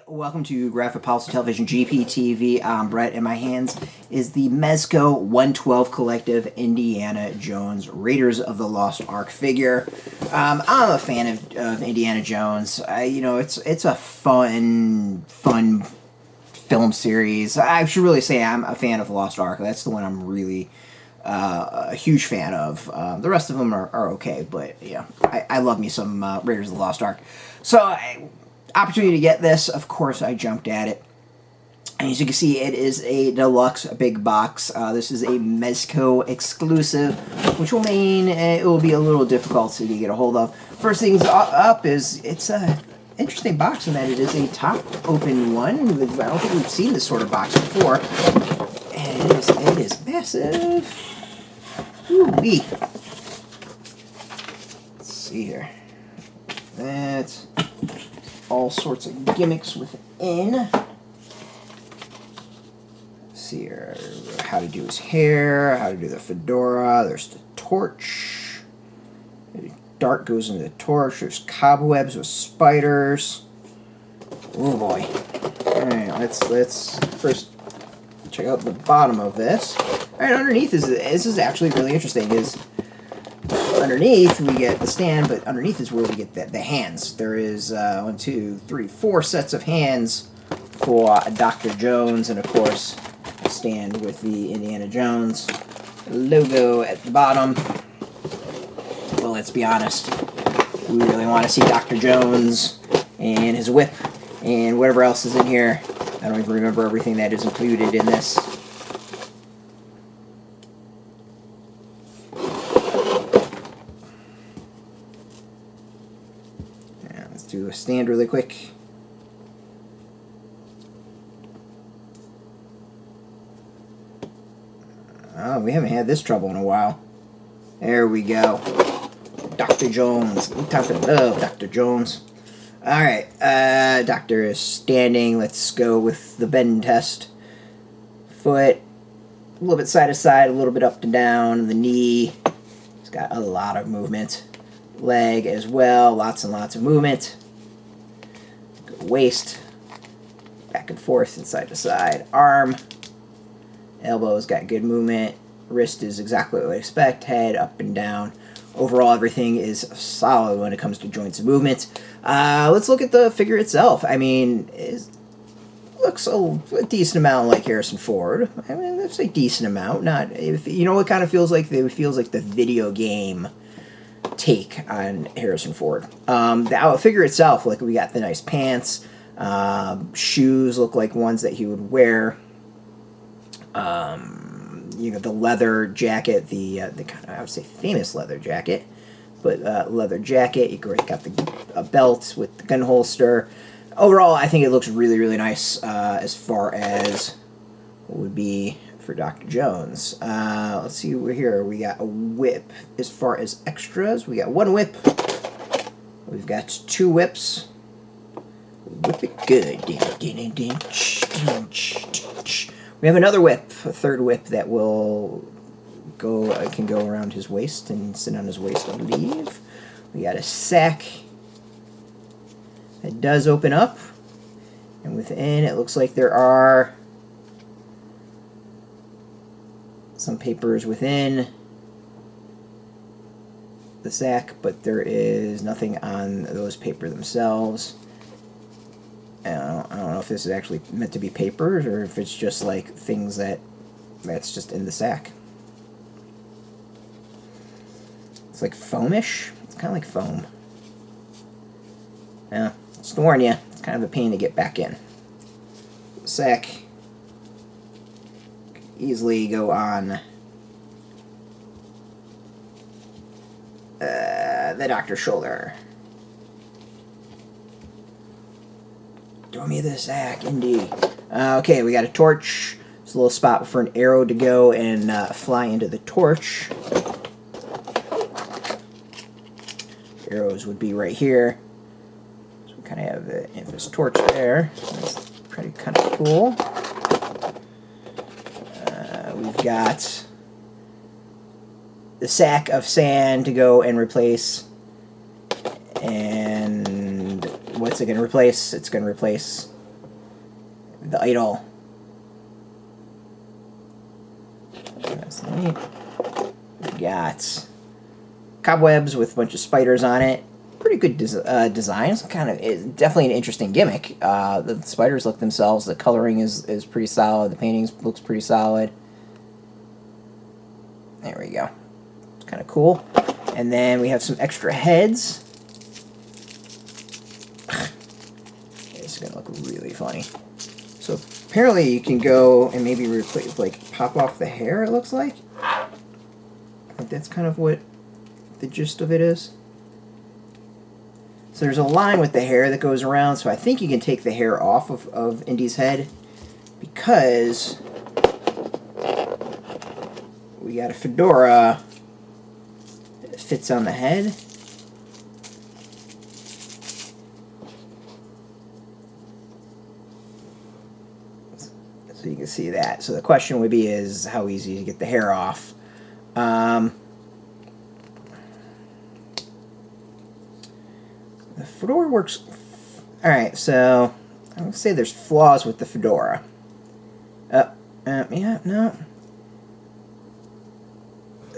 Welcome to Graphic Policy Television GPTV. I'm Brett. In my hands is the Mezco 112 Collective Indiana Jones Raiders of the Lost Ark figure. I'm a fan of Indiana Jones. It's a fun film series. I should really say I'm a fan of Lost Ark. That's the one I'm really a huge fan of. The rest of them are okay, but yeah, I love me some Raiders of the Lost Ark. So opportunity to get this, of course I jumped at it. And as you can see, it is a deluxe big box. This is a Mezco exclusive, which will mean it will be a little difficult to get a hold of. First things up is it's a interesting box in that it is a top open one. I don't think we've seen this sort of box before. And it is massive. Ooh-wee. Let's see here. That's all sorts of gimmicks within. Let's see here, how to do his hair, how to do the fedora. There's the torch. The dart goes into the torch. There's cobwebs with spiders. Oh boy. Alright, let's first check out the bottom of this. Alright, underneath this is actually really interesting. Underneath we get the stand, but underneath is where we get the hands. There is 1, 2, 3, 4 sets of hands for Dr. Jones, and of course a stand with the Indiana Jones logo at the bottom. Well, let's be honest, we really want to see Dr. Jones and his whip and whatever else is in here. I don't even remember everything that is included in this. Do a stand really quick. Oh, we haven't had this trouble in a while. There we go. Dr. Jones. Time for love, Dr. Jones. Alright, Doctor is standing. Let's go with the bend test. Foot, a little bit side to side, a little bit up and down. The knee, he's got a lot of movement. Leg as well, lots and lots of movement. Waist, back and forth and side to side. Arm, elbow's got good movement. Wrist is exactly what I expect. Head up and down. Overall, everything is solid when it comes to joints and movement. Let's look at the figure itself. I mean, it looks a decent amount like Harrison Ford. I mean, that's a decent amount. Not, if you know, it kind of feels like it feels like the video game take on Harrison Ford. The figure itself, like, we got the nice pants, shoes look like ones that he would wear. The leather jacket, the kind of, I would say, famous leather jacket, but leather jacket. You got the belt with the gun holster. Overall, I think it looks really, really nice as far as what would be for Dr. Jones. Let's see over here. We got a whip. As far as extras, we got 1 whip. We've got 2 whips. Whip it good. We have another whip, a 3rd whip that will can go around his waist and sit on his waist, I believe. We got a sack that does open up, and within it looks like there are some papers within the sack, but there is nothing on those paper themselves. I don't know if this is actually meant to be papers or if it's just like things that's just in the sack. It's like foamish. It's kind of like foam. Yeah, just to warn you, it's kind of a pain to get back in. The sack easily go on the doctor's shoulder. Throw me the sack, indeed. Okay, we got a torch. There's a little spot for an arrow to go and fly into the torch. Arrows would be right here. So we kind of have this torch there. That's pretty kind of cool. We've got the sack of sand to go and replace. And what's it going to replace? It's going to replace the idol. That's neat. We've got cobwebs with a bunch of spiders on it. Pretty good designs. Kind of, it's definitely an interesting gimmick. The spiders look themselves. The coloring is pretty solid. The painting looks pretty solid. There we go. It's kind of cool. And then we have some extra heads. This is gonna look really funny. So apparently you can go and maybe replace, like, pop off the hair. It looks like. I think that's kind of what the gist of it is. So there's a line with the hair that goes around, so I think you can take the hair off of Indy's head, because we got a fedora that fits on the head. So you can see that. So the question would be is how easy to get the hair off. The fedora works. Alright, so I'm going to say there's flaws with the fedora. Yeah, no.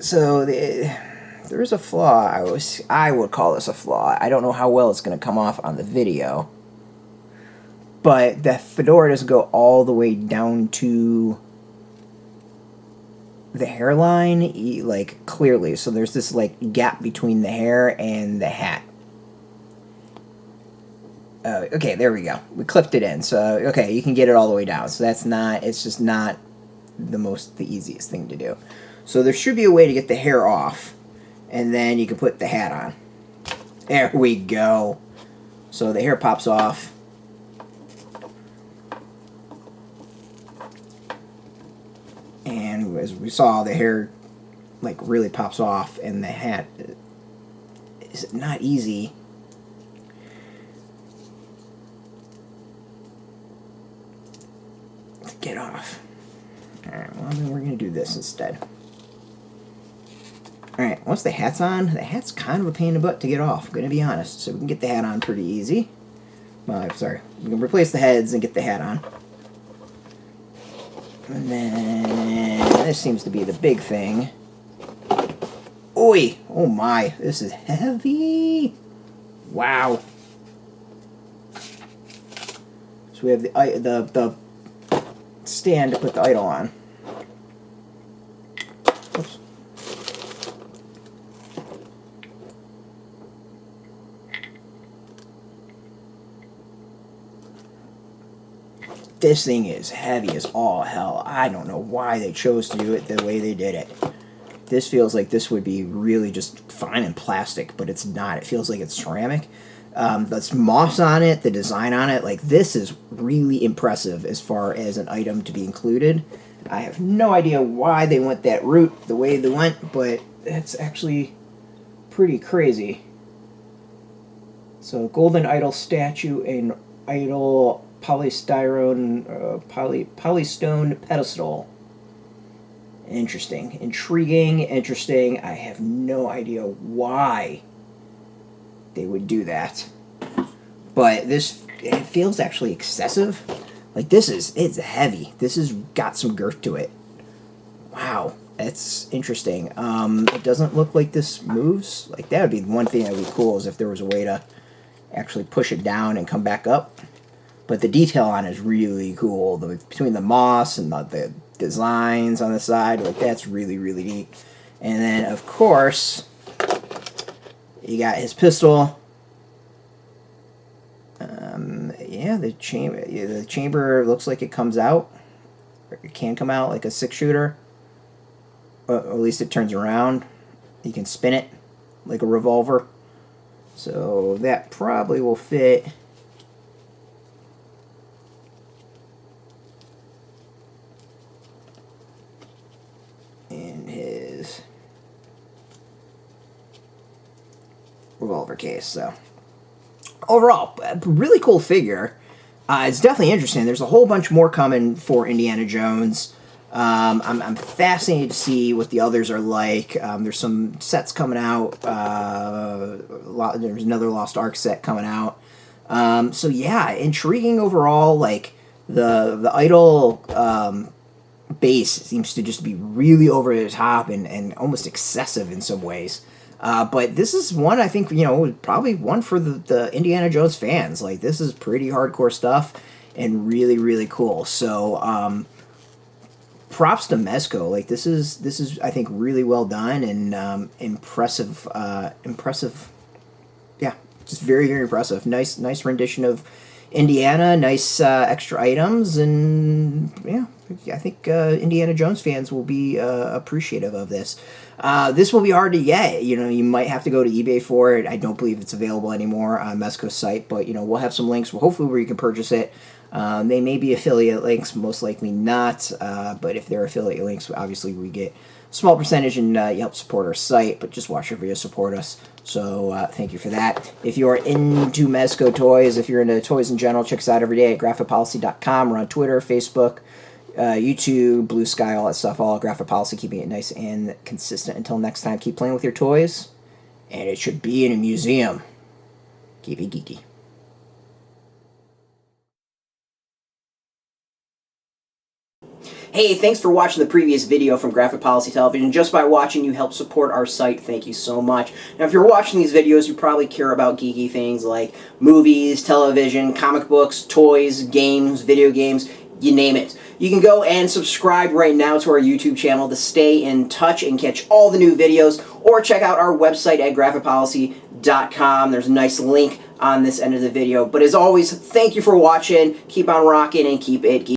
So there is a flaw. I would call this a flaw. I don't know how well it's going to come off on the video. But the fedora doesn't go all the way down to the hairline, like, clearly. So there's this, like, gap between the hair and the hat. Okay, there we go. We clipped it in. So, okay, you can get it all the way down. So that's not, it's just not the easiest thing to do. So there should be a way to get the hair off, and then you can put the hat on. There we go. So the hair pops off. And as we saw, the hair, like, really pops off, and the hat is not easy. Get off. Alright, well, then we're going to do this instead. Alright, once the hat's on, the hat's kind of a pain in the butt to get off, I'm going to be honest. So we can get the hat on pretty easy. Well, I'm sorry. We can replace the heads and get the hat on. And then this seems to be the big thing. Oi! Oh my, this is heavy! Wow. So we have the stand to put the idol on. Oops. This thing is heavy as all hell. I don't know why they chose to do it the way they did it. This feels like this would be really just fine in plastic, but it's not. It feels like it's ceramic. That's moss on it, the design on it, like, this is really impressive as far as an item to be included. I have no idea why they went that route the way they went, but it's actually pretty crazy. So, golden idol statue and idol polystyrene, polystone pedestal. Interesting. Intriguing, interesting. I have no idea why they would do that. But this, it feels actually excessive. Like, it's heavy. This has got some girth to it. Wow, that's interesting. It doesn't look like this moves. Like, that would be one thing that would be cool, is if there was a way to actually push it down and come back up. But the detail on it is really cool. Between the moss and the designs on the side, like, that's really, really neat. And then, of course, you got his pistol. Yeah, the chamber looks like it comes out. Or it can come out like a 6-shooter. Or at least it turns around. You can spin it like a revolver. So that probably will fit. In his revolver case. So overall, a really cool figure. It's definitely interesting. There's a whole bunch more coming for Indiana Jones. I'm fascinated to see what the others are like. There's some sets coming out. There's another Lost Ark set coming out. So yeah, intriguing overall. Like, The idle bass seems to just be really over the top and almost excessive in some ways. But this is one I think, probably one for the Indiana Jones fans. Like, this is pretty hardcore stuff and really, really cool. So, props to Mezco. Like, this is I think really well done and impressive. Yeah, just very, very impressive. Nice rendition of Indiana. Nice extra items, and yeah, I think Indiana Jones fans will be appreciative of this. This will be hard to get. You might have to go to eBay for it. I don't believe it's available anymore on Mezco's site, but we'll have some links, hopefully, where you can purchase it. They may be affiliate links, most likely not, but if they're affiliate links, obviously we get a small percentage and you help support our site, but just watch your videos, support us. So thank you for that. If you are into Mezco toys, if you're into toys in general, check us out every day at graphicpolicy.com. We're on Twitter, Facebook, YouTube, Blue Sky, all that stuff, all Graphic Policy, keeping it nice and consistent. Until next time, keep playing with your toys, and it should be in a museum. Keep it geeky. Hey, thanks for watching the previous video from Graphic Policy Television. Just by watching, you help support our site. Thank you so much. Now, if you're watching these videos, you probably care about geeky things like movies, television, comic books, toys, games, video games, you name it. You can go and subscribe right now to our YouTube channel to stay in touch and catch all the new videos, or check out our website at graphicpolicy.com. There's a nice link on this end of the video. But as always, thank you for watching. Keep on rocking and keep it geeky.